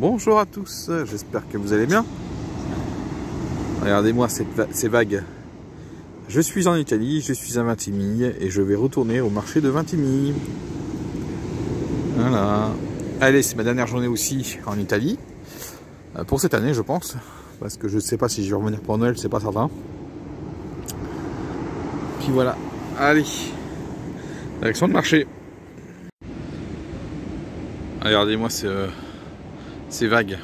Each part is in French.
Bonjour à tous, j'espère que vous allez bien. Regardez-moi ces vagues. Je suis en Italie, je suis à Vintimille et je vais retourner au marché de Vintimille. Voilà. Allez, c'est ma dernière journée aussi en Italie. Pour cette année, je pense. Parce que je ne sais pas si je vais revenir pour Noël, c'est pas certain. Puis voilà. Allez. Direction de marché. Regardez-moi ces vagues.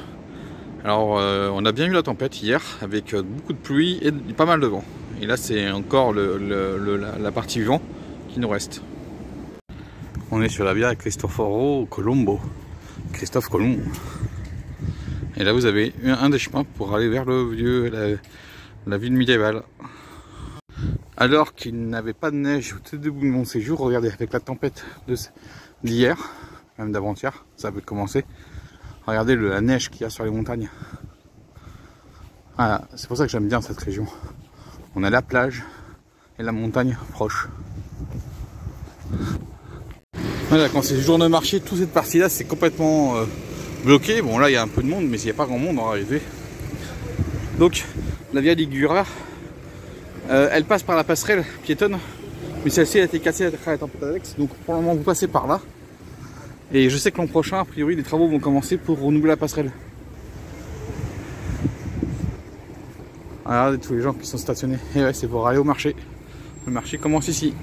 Alors on a bien eu la tempête hier avec beaucoup de pluie et pas mal de vent. Et là c'est encore la partie vent qui nous reste. On est sur la via Cristoforo Colombo. Christophe Colomb. Et là vous avez un des chemins pour aller vers la ville médiévale. Alors qu'il n'avait pas de neige au tout début de mon séjour, regardez avec la tempête d'hier, même d'avant-hier, ça peut commencer. Regardez la neige qu'il y a sur les montagnes. Voilà, c'est pour ça que j'aime bien cette région. On a la plage et la montagne proche. Voilà, quand c'est le jour de marché, toute cette partie-là, c'est complètement bloqué. Bon, là, il y a un peu de monde, mais il n'y a pas grand monde en réalité. Donc, la Via Ligure, elle passe par la passerelle piétonne. Mais celle-ci a été cassée après la tempête Alex. Donc, pour le moment, vous passez par là. Et je sais que l'an prochain, a priori, les travaux vont commencer pour renouveler la passerelle. Regardez tous les gens qui sont stationnés. Et ouais, c'est pour aller au marché. Le marché commence ici.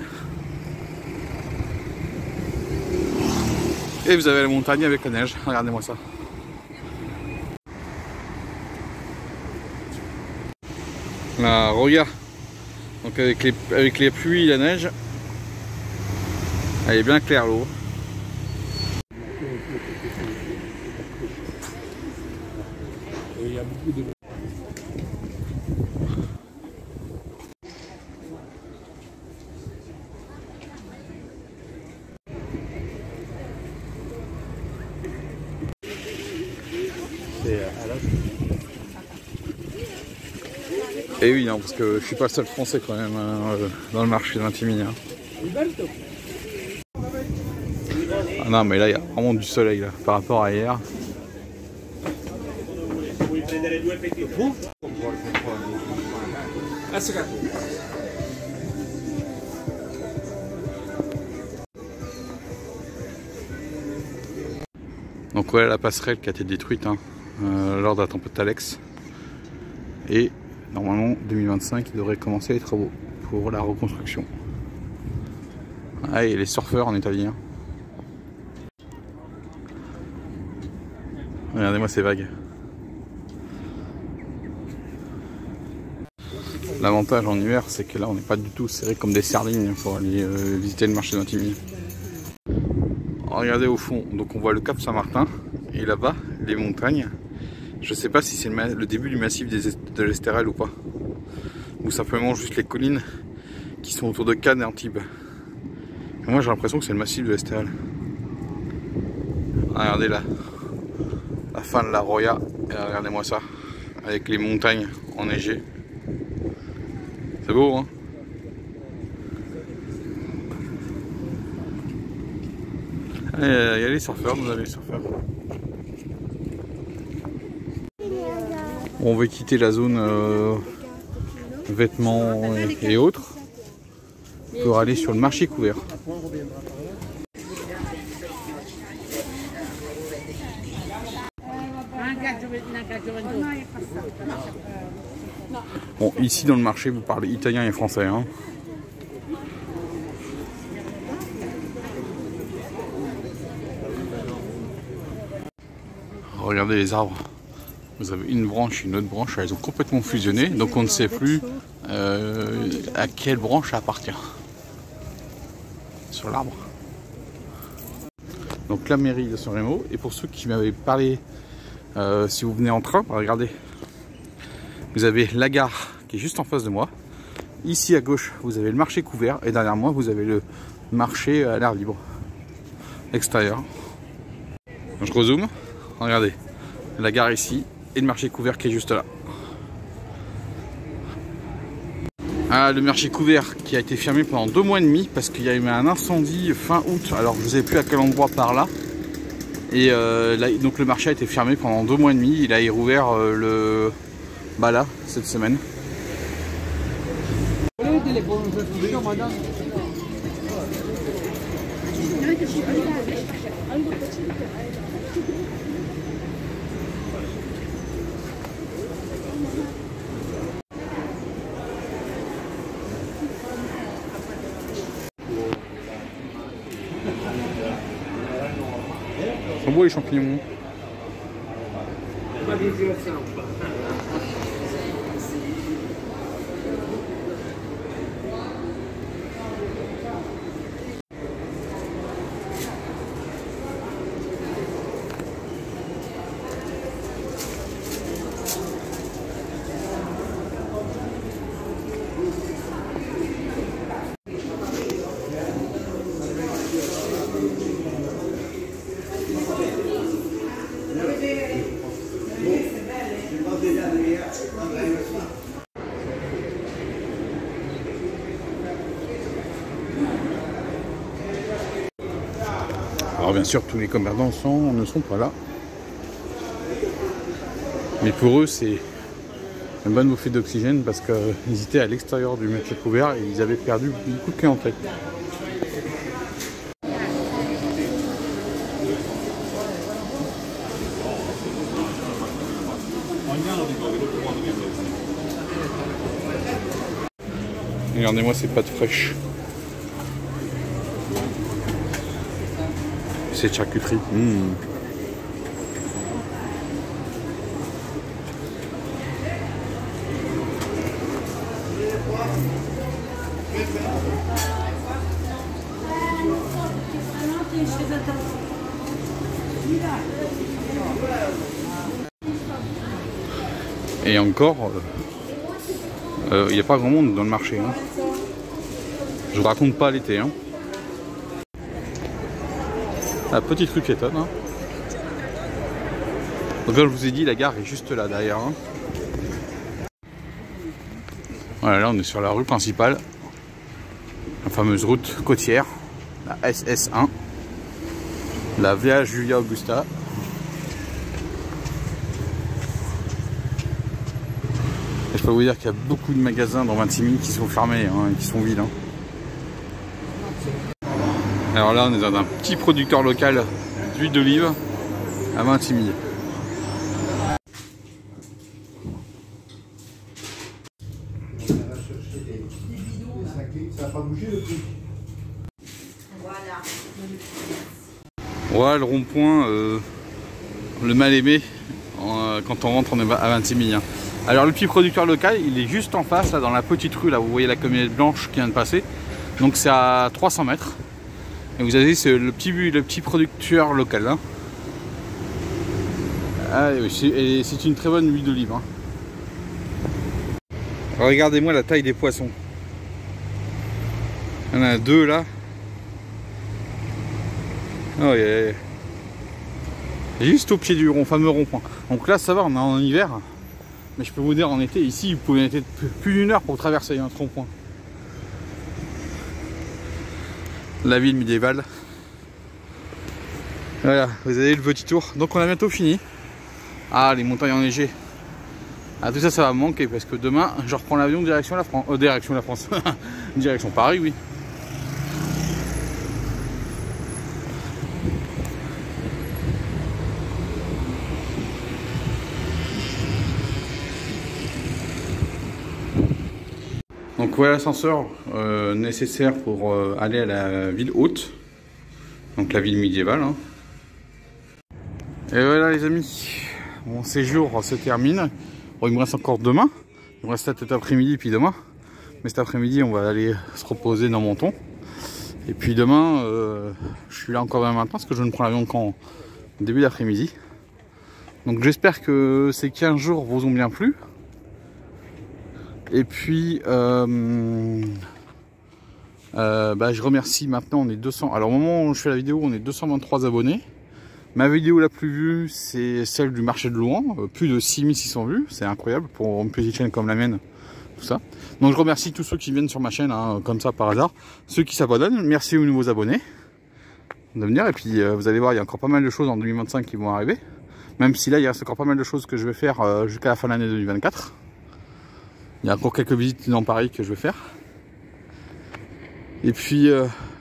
Et vous avez la montagne avec la neige. Regardez-moi ça. La Roya. Donc avec les pluies et la neige. Elle est bien claire l'eau. Il y a beaucoup de... Et oui, non, parce que je suis pas le seul français quand même dans le marché de Vintimille. Ah non, mais là il y a vraiment du soleil là, par rapport à hier. Donc voilà la passerelle qui a été détruite lors de la tempête Alex. Et normalement 2025 il devrait commencer les travaux pour la reconstruction. Ah, et les surfeurs en italien. Regardez-moi ces vagues. L'avantage en hiver, c'est que là on n'est pas du tout serré comme des sardines pour aller visiter le marché de Vintimille. Regardez au fond, donc on voit le cap Saint-Martin et là-bas les montagnes. Je sais pas si c'est le début du massif de l'Estérel ou pas, ou simplement juste les collines qui sont autour de Cannes et Antibes. Et moi j'ai l'impression que c'est le massif de l'Estérel. Regardez là, la fin de la Roya, et regardez-moi ça, avec les montagnes enneigées. C'est beau, hein? Il y a les surfeurs, vous avez les surfeurs. On veut quitter la zone vêtements et autres pour aller sur le marché couvert. Bon, ici dans le marché, vous parlez italien et français. Hein. Regardez les arbres. Vous avez une branche et une autre branche, elles ont complètement fusionné, donc on ne sait plus à quelle branche ça appartient sur l'arbre. Donc la mairie de San Remo, et pour ceux qui m'avaient parlé, si vous venez en train, regardez, vous avez la gare qui est juste en face de moi. Ici à gauche, vous avez le marché couvert, et derrière moi, vous avez le marché à l'air libre, extérieur. Donc je rezoome, regardez, la gare ici. Et le marché couvert qui est juste là. Ah, le marché couvert qui a été fermé pendant 2 mois et demi parce qu'il y a eu un incendie fin août. Alors je ne sais plus à quel endroit par là. Et là, donc le marché a été fermé pendant 2 mois et demi. Il a rouvert là, cette semaine. Ils sont beaux les champignons. Alors bien sûr, tous les commerçants ne sont pas là. Mais pour eux, c'est une bonne bouffée d'oxygène parce qu'ils étaient à l'extérieur du marché couvert et ils avaient perdu beaucoup de clientèle. Regardez-moi ces pâtes fraîches. C'est charcuterie. Et encore, il n'y a pas grand monde dans le marché. Hein. Je ne raconte pas l'été. Hein. La petite rue piétonne. Hein. Donc comme je vous ai dit, la gare est juste là derrière. Hein. Voilà, là on est sur la rue principale. La fameuse route côtière. La SS1. La Via Julia Augusta. Et je peux vous dire qu'il y a beaucoup de magasins dans Vintimille qui sont fermés hein, et qui sont vides. Hein. Alors là on est dans un petit producteur local d'huile d'olive à Vintimille. Ça n'a pas bougé depuis. Voilà le rond-point, le mal-aimé quand on rentre à Vintimille. Hein. Alors le petit producteur local, il est juste en face, là, dans la petite rue, là vous voyez la camionnette blanche qui vient de passer. Donc c'est à 300 mètres. Et vous avez le petit producteur local. Hein. Ah, et c'est une très bonne huile d'olive. Hein. Regardez-moi la taille des poissons. Il y en a 2 là. Oh, juste au pied du fameux rond-point. Donc là ça va, on est en hiver. Mais je peux vous dire en été, ici vous pouvez mettre plus d'1 heure pour traverser un rond-point. La ville médiévale. Voilà, vous avez le petit tour. Donc on a bientôt fini. Ah, les montagnes enneigées. Ah, tout ça, ça va me manquer parce que demain, je reprends l'avion direction la France. Direction la France. Direction Paris, oui. Donc voilà l'ascenseur nécessaire pour aller à la ville haute. Donc la ville médiévale. Hein. Et voilà les amis, mon séjour se termine. Bon, il me reste encore demain. Il me reste cet après-midi puis demain. Mais cet après-midi on va aller se reposer dans Menton. Et puis demain, je suis là encore demain matin parce que je ne prends l'avion qu'en début d'après-midi. Donc j'espère que ces 15 jours vous ont bien plu. Et puis je remercie maintenant, on est 200. Alors au moment où je fais la vidéo, on est 223 abonnés. Ma vidéo la plus vue, c'est celle du marché de Louan, plus de 6600 vues, c'est incroyable pour une petite chaîne comme la mienne, tout ça. Donc je remercie tous ceux qui viennent sur ma chaîne, hein, comme ça par hasard. Ceux qui s'abonnent, merci aux nouveaux abonnés. d'avenir. Et puis vous allez voir, il y a encore pas mal de choses en 2025 qui vont arriver. Même si là, il reste encore pas mal de choses que je vais faire jusqu'à la fin de l'année 2024. Il y a encore quelques visites dans Paris que je vais faire. Et puis,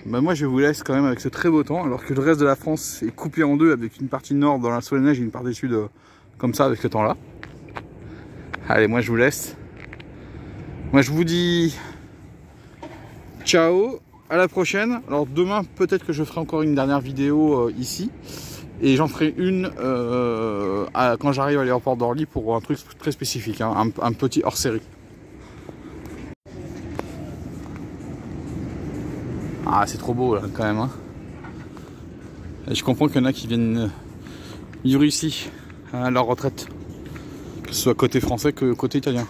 moi je vous laisse quand même avec ce très beau temps, alors que le reste de la France est coupé en deux avec une partie nord dans la sous la neige et une partie sud comme ça avec ce temps là. Allez, moi je vous laisse. Moi je vous dis ciao, à la prochaine. Alors demain peut-être que je ferai encore une dernière vidéo ici. Et j'en ferai une quand j'arrive à l'aéroport d'Orly pour un truc très spécifique, hein, un petit hors-série. Ah, c'est trop beau là quand même. Hein. Et je comprends qu'il y en a qui viennent vivre ici à leur retraite, que ce soit côté français que côté italien.